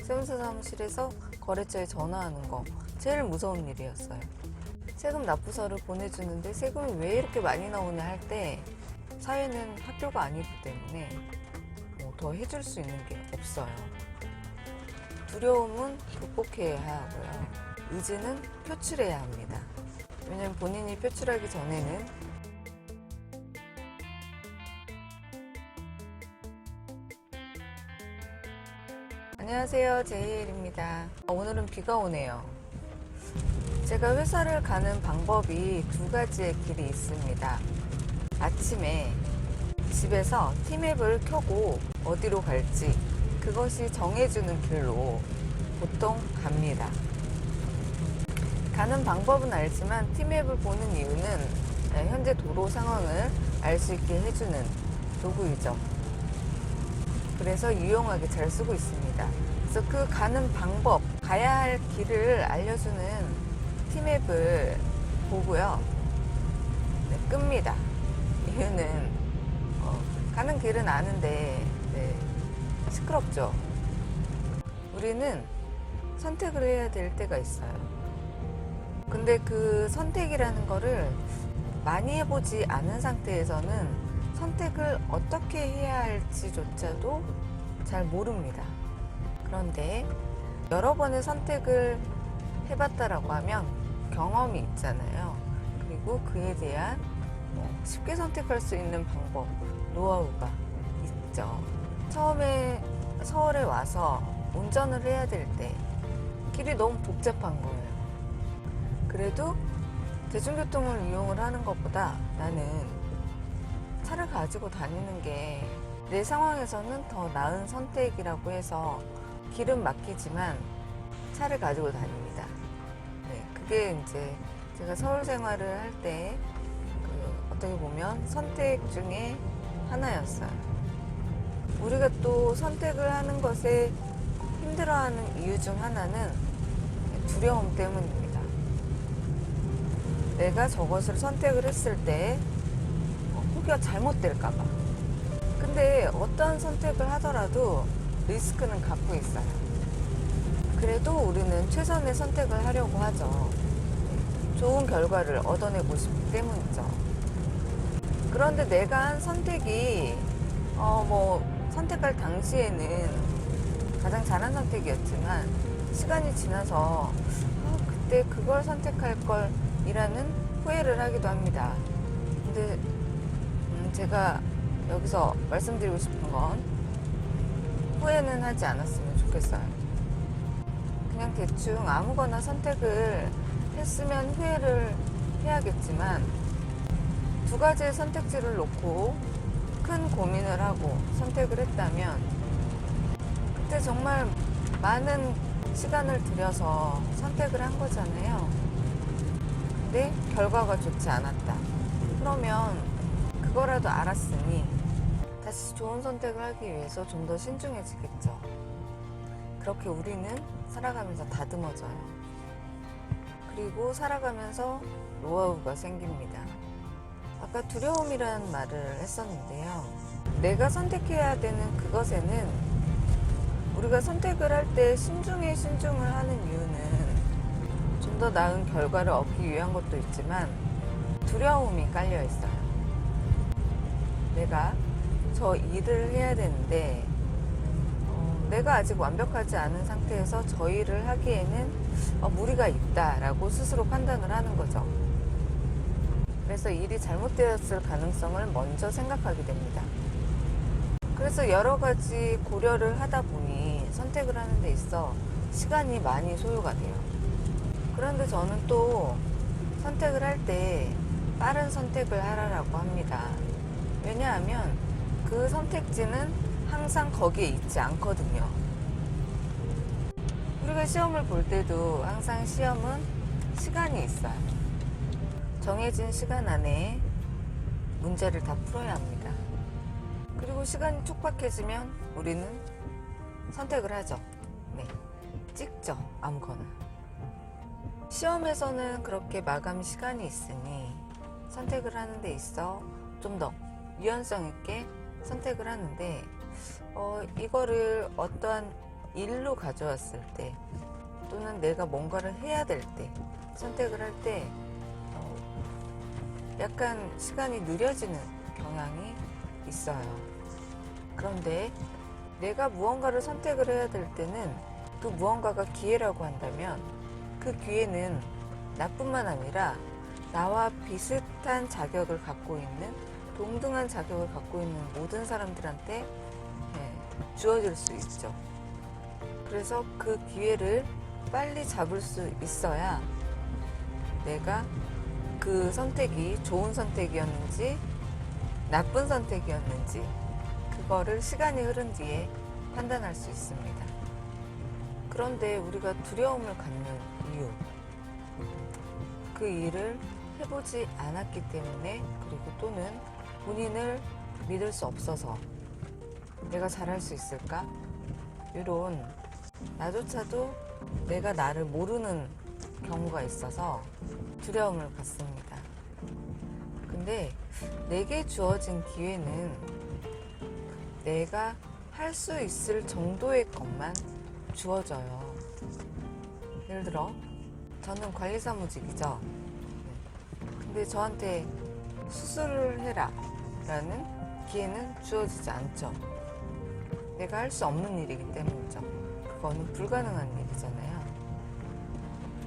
세무사 사무실에서 거래처에 전화하는 거 제일 무서운 일이었어요. 세금 납부서를 보내주는데 세금이 왜 이렇게 많이 나오냐 할 때 사회는 학교가 아니기 때문에 더 해줄 수 있는 게 없어요. 두려움은 극복해야 하고요. 의지는 표출해야 합니다. 왜냐하면 본인이 표출하기 전에는 안녕하세요, 제이엘입니다. 오늘은 비가 오네요. 제가 회사를 가는 방법이 두 가지의 길이 있습니다. 아침에 집에서 티맵을 켜고 어디로 갈지 그것이 정해주는 길로 보통 갑니다. 가는 방법은 알지만 티맵을 보는 이유는 현재 도로 상황을 알 수 있게 해주는 도구이죠. 그래서 유용하게 잘 쓰고 있습니다. 그래서 그 가는 방법, 가야 할 길을 알려주는 티맵을 보고요. 끕니다. 이유는 가는 길은 아는데 시끄럽죠. 우리는 선택을 해야 될 때가 있어요. 근데 그 선택이라는 거를 많이 해보지 않은 상태에서는 선택을 어떻게 해야 할지조차도 잘 모릅니다. 그런데 여러 번의 선택을 해봤다라고 하면 경험이 있잖아요. 그리고 그에 대한 쉽게 선택할 수 있는 방법, 노하우가 있죠. 처음에 서울에 와서 운전을 해야 될 때 길이 너무 복잡한 거예요. 그래도 대중교통을 이용을 하는 것보다 나는 차를 가지고 다니는 게 내 상황에서는 더 나은 선택이라고 해서 길은 막히지만 차를 가지고 다닙니다. 그게 이제 제가 서울 생활을 할 때 어떻게 보면 선택 중에 하나였어요. 우리가 또 선택을 하는 것에 힘들어하는 이유 중 하나는 두려움 때문입니다. 내가 저것을 선택을 했을 때 혹여 잘못될까봐. 근데 어떠한 선택을 하더라도 리스크는 갖고 있어요. 그래도 우리는 최선의 선택을 하려고 하죠. 좋은 결과를 얻어내고 싶기 때문이죠. 그런데 내가 한 선택이 선택할 당시에는 가장 잘한 선택이었지만 시간이 지나서 그때 그걸 선택할 걸 이라는 후회를 하기도 합니다. 근데 제가 여기서 말씀드리고 싶은 건 후회는 하지 않았으면 좋겠어요. 그냥 대충 아무거나 선택을 했으면 후회를 해야겠지만 두 가지의 선택지를 놓고 큰 고민을 하고 선택을 했다면 그때 정말 많은 시간을 들여서 선택을 한 거잖아요. 근데 결과가 좋지 않았다. 그러면 그거라도 알았으니 다시 좋은 선택을 하기 위해서 좀 더 신중해지겠죠. 그렇게 우리는 살아가면서 다듬어져요. 그리고 살아가면서 노하우가 생깁니다. 아까 두려움이라는 말을 했었는데요. 내가 선택해야 되는 그것에는 우리가 선택을 할 때 신중을 하는 이유는 좀 더 나은 결과를 얻기 위한 것도 있지만 두려움이 깔려 있어요. 내가 저 일을 해야 되는데 내가 아직 완벽하지 않은 상태에서 저 일을 하기에는 무리가 있다라고 스스로 판단을 하는 거죠. 그래서 일이 잘못되었을 가능성을 먼저 생각하게 됩니다. 그래서 여러 가지 고려를 하다 보니 선택을 하는 데 있어 시간이 많이 소요가 돼요. 그런데 저는 또 선택을 할 때 빠른 선택을 하라고 합니다. 왜냐하면 그 선택지는 항상 거기에 있지 않거든요. 우리가 시험을 볼 때도 항상 시험은 시간이 있어요. 정해진 시간 안에 문제를 다 풀어야 합니다. 그리고 시간이 촉박해지면 우리는 선택을 하죠. 찍죠. 아무거나. 시험에서는 그렇게 마감 시간이 있으니 선택을 하는 데 있어 좀 더 유연성 있게 선택을 하는데 이거를 어떠한 일로 가져왔을 때 또는 내가 뭔가를 해야 될 때 선택을 할 때 약간 시간이 느려지는 경향이 있어요. 그런데 내가 무언가를 선택을 해야 될 때는 그 무언가가 기회라고 한다면 그 기회는 나뿐만 아니라 나와 비슷한 자격을 갖고 있는 동등한 자격을 갖고 있는 모든 사람들한테 주어질 수 있죠. 그래서 그 기회를 빨리 잡을 수 있어야 내가 그 선택이 좋은 선택이었는지 나쁜 선택이었는지 그거를 시간이 흐른 뒤에 판단할 수 있습니다. 그런데 우리가 두려움을 갖는 이유, 그 일을 해보지 않았기 때문에, 그리고 또는 본인을 믿을 수 없어서 내가 잘할 수 있을까? 이런 나조차도 내가 나를 모르는 경우가 있어서 두려움을 갖습니다. 근데 내게 주어진 기회는 내가 할 수 있을 정도의 것만 주어져요. 예를 들어 저는 관리사무직이죠. 근데 저한테 수술을 해라 라는 기회는 주어지지 않죠. 내가 할 수 없는 일이기 때문이죠. 그거는 불가능한 일이잖아요.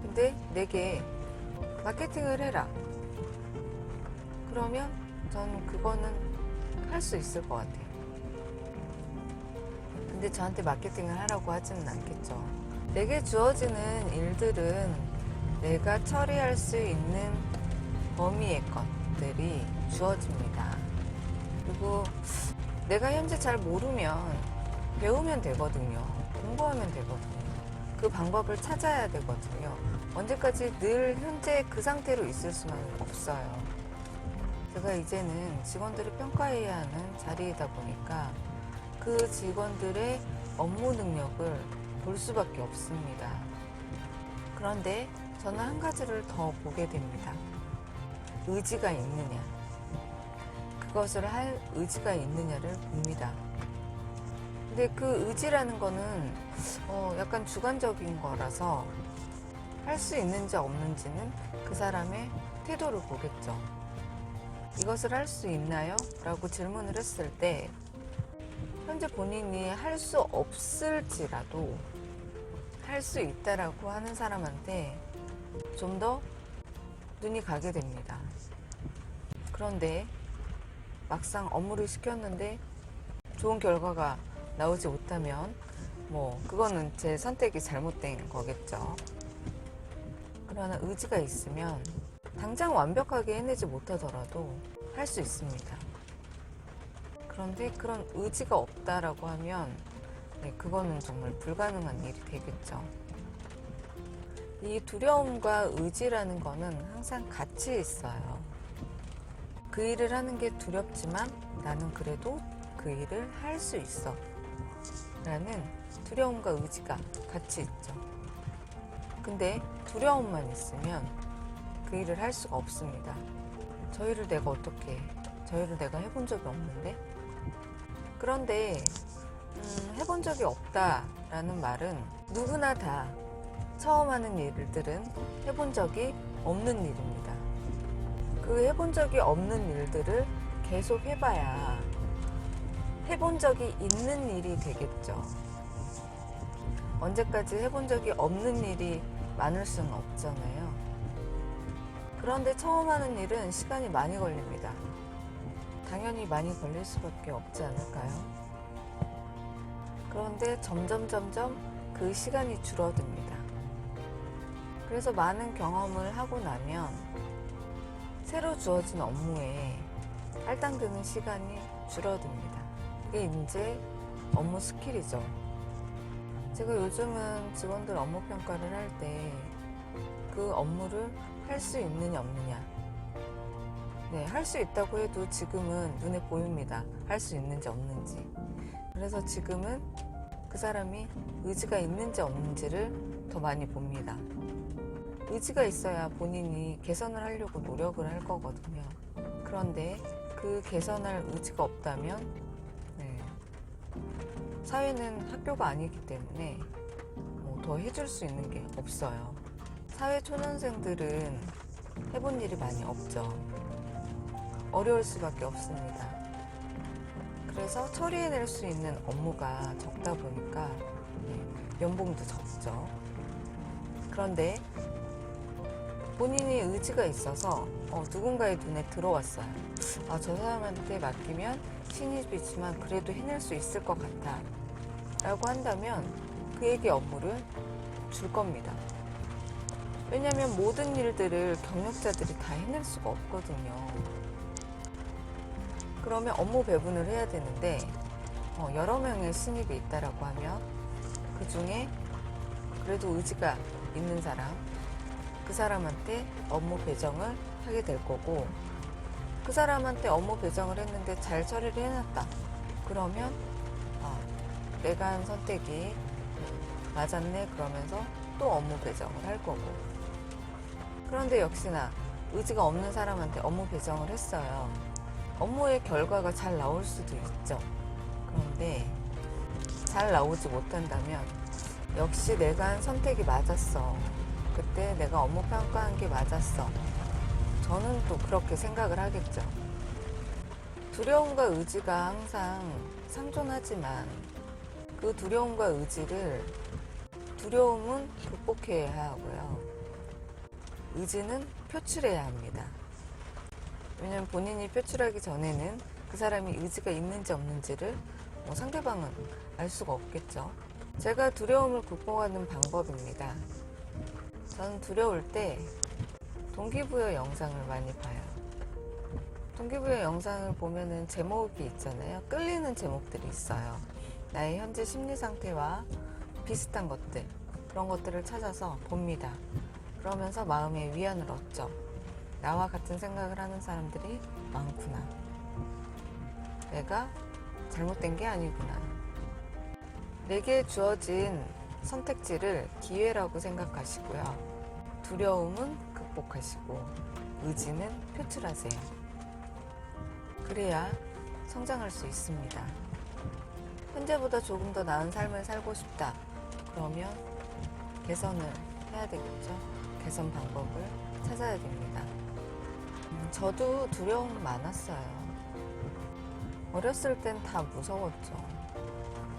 근데 내게 마케팅을 해라. 그러면 저는 그거는 할 수 있을 것 같아요. 근데 저한테 마케팅을 하라고 하지는 않겠죠. 내게 주어지는 일들은 내가 처리할 수 있는 범위의 것들이 주어집니다. 그리고 내가 현재 잘 모르면 배우면 되거든요. 공부하면 되거든요. 그 방법을 찾아야 되거든요. 언제까지 늘 현재 그 상태로 있을 수는 없어요. 제가 이제는 직원들을 평가해야 하는 자리이다 보니까 그 직원들의 업무 능력을 볼 수밖에 없습니다. 그런데 저는 한 가지를 더 보게 됩니다. 의지가 있느냐. 그것을 할 의지가 있느냐를 봅니다. 근데 그 의지라는 거는 약간 주관적인 거라서 할 수 있는지 없는지는 그 사람의 태도를 보겠죠. 이것을 할 수 있나요? 라고 질문을 했을 때 현재 본인이 할 수 없을지라도 할 수 있다라고 하는 사람한테 좀 더 눈이 가게 됩니다. 그런데 막상 업무를 시켰는데 좋은 결과가 나오지 못하면 그거는 제 선택이 잘못된 거겠죠. 그러나 의지가 있으면 당장 완벽하게 해내지 못하더라도 할 수 있습니다. 그런데 그런 의지가 없다라고 하면 그거는 정말 불가능한 일이 되겠죠. 이 두려움과 의지라는 거는 항상 같이 있어요. 그 일을 하는 게 두렵지만 나는 그래도 그 일을 할 수 있어 라는 두려움과 의지가 같이 있죠. 근데 두려움만 있으면 그 일을 할 수가 없습니다. 저 일을 내가 어떻게 해? 저 일을 내가 해본 적이 없는데? 그런데 해본 적이 없다라는 말은 누구나 다 처음 하는 일들은 해본 적이 없는 일입니다. 그 해본 적이 없는 일들을 계속 해봐야 해본 적이 있는 일이 되겠죠. 언제까지 해본 적이 없는 일이 많을 수는 없잖아요. 그런데 처음 하는 일은 시간이 많이 걸립니다. 당연히 많이 걸릴 수밖에 없지 않을까요? 그런데 점점 그 시간이 줄어듭니다. 그래서 많은 경험을 하고 나면 새로 주어진 업무에 할당되는 시간이 줄어듭니다. 이게 이제 업무 스킬이죠. 제가 요즘은 직원들 업무 평가를 할 때 그 업무를 할 수 있느냐 없느냐, 할 수 있다고 해도 지금은 눈에 보입니다. 할 수 있는지 없는지. 그래서 지금은 그 사람이 의지가 있는지 없는지를 더 많이 봅니다. 의지가 있어야 본인이 개선을 하려고 노력을 할 거거든요. 그런데 그 개선할 의지가 없다면 사회는 학교가 아니기 때문에 더 해줄 수 있는 게 없어요. 사회 초년생들은 해본 일이 많이 없죠. 어려울 수밖에 없습니다. 그래서 처리해낼 수 있는 업무가 적다 보니까 연봉도 적죠. 그런데 본인이 의지가 있어서 누군가의 눈에 들어왔어요. 아, 저 사람한테 맡기면 신입이지만 그래도 해낼 수 있을 것 같아 라고 한다면 그에게 업무를 줄 겁니다. 왜냐하면 모든 일들을 경력자들이 다 해낼 수가 없거든요. 그러면 업무 배분을 해야 되는데 여러 명의 신입이 있다라고 하면 그 중에 그래도 의지가 있는 사람, 그 사람한테 업무 배정을 하게 될 거고, 그 사람한테 업무 배정을 했는데 잘 처리를 해놨다. 그러면 내가 한 선택이 맞았네 그러면서 또 업무 배정을 할 거고. 그런데 역시나 의지가 없는 사람한테 업무 배정을 했어요. 업무의 결과가 잘 나올 수도 있죠. 그런데 잘 나오지 못한다면 역시 내가 한 선택이 맞았어. 그때 내가 업무 평가한 게 맞았어. 저는 또 그렇게 생각을 하겠죠. 두려움과 의지가 항상 상존하지만 그 두려움과 의지를 두려움은 극복해야 하고요. 의지는 표출해야 합니다. 왜냐하면 본인이 표출하기 전에는 그 사람이 의지가 있는지 없는지를 상대방은 알 수가 없겠죠. 제가 두려움을 극복하는 방법입니다. 저는 두려울 때 동기부여 영상을 많이 봐요. 동기부여 영상을 보면은 제목이 있잖아요. 끌리는 제목들이 있어요. 나의 현재 심리 상태와 비슷한 것들, 그런 것들을 찾아서 봅니다. 그러면서 마음의 위안을 얻죠. 나와 같은 생각을 하는 사람들이 많구나. 내가 잘못된 게 아니구나. 내게 주어진 선택지를 기회라고 생각하시고요. 두려움은 극복하시고 의지는 표출하세요. 그래야 성장할 수 있습니다. 현재보다 조금 더 나은 삶을 살고 싶다. 그러면 개선을 해야 되겠죠. 개선 방법을 찾아야 됩니다. 저도 두려움 많았어요. 어렸을 땐 다 무서웠죠.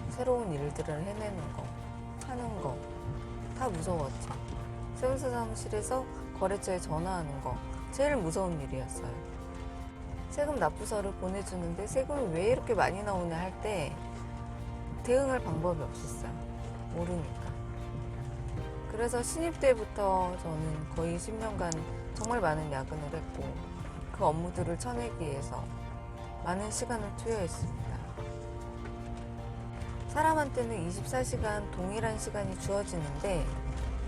새로운 일들을 해내는 거, 하는 거, 다 무서웠죠. 세무사 사무실에서 거래처에 전화하는 거, 제일 무서운 일이었어요. 세금 납부서를 보내주는데 세금이 왜 이렇게 많이 나오냐 할 때 대응할 방법이 없었어요. 모르니까. 그래서 신입 때부터 저는 거의 10년간 정말 많은 야근을 했고 그 업무들을 쳐내기 위해서 많은 시간을 투여했습니다. 사람한테는 24시간 동일한 시간이 주어지는데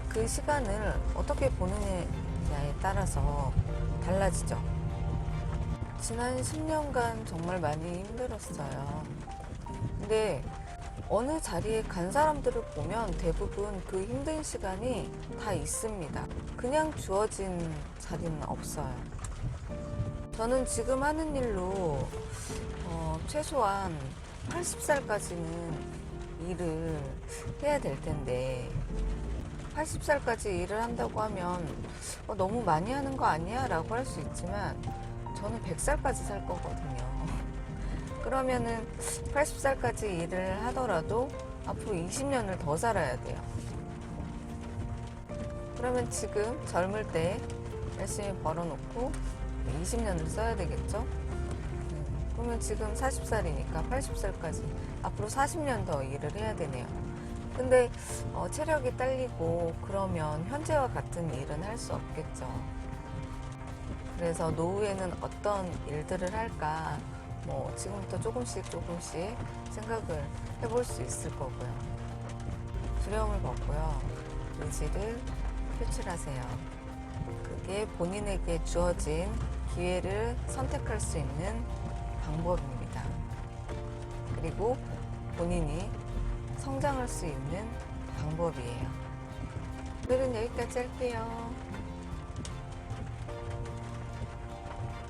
그 시간을 어떻게 보느냐에 따라서 달라지죠. 지난 10년간 정말 많이 힘들었어요. 근데 어느 자리에 간 사람들을 보면 대부분 그 힘든 시간이 다 있습니다. 그냥 주어진 자리는 없어요. 저는 지금 하는 일로 최소한 80살까지는 일을 해야 될 텐데 80살까지 일을 한다고 하면 너무 많이 하는 거 아니야? 라고 할 수 있지만 저는 100살까지 살 거거든요. 그러면은 80살까지 일을 하더라도 앞으로 20년을 더 살아야 돼요. 그러면 지금 젊을 때 열심히 벌어놓고 20년을 써야 되겠죠? 그러면 지금 40살이니까 80살까지 앞으로 40년 더 일을 해야 되네요. 근데 체력이 딸리고 그러면 현재와 같은 일은 할 수 없겠죠. 그래서 노후에는 어떤 일들을 할까 지금부터 조금씩 생각을 해볼 수 있을 거고요. 두려움을 벗고요. 의지를 표출하세요. 그게 본인에게 주어진 기회를 선택할 수 있는 방법입니다. 그리고 본인이 성장할 수 있는 방법이에요. 오늘은 여기까지 할게요.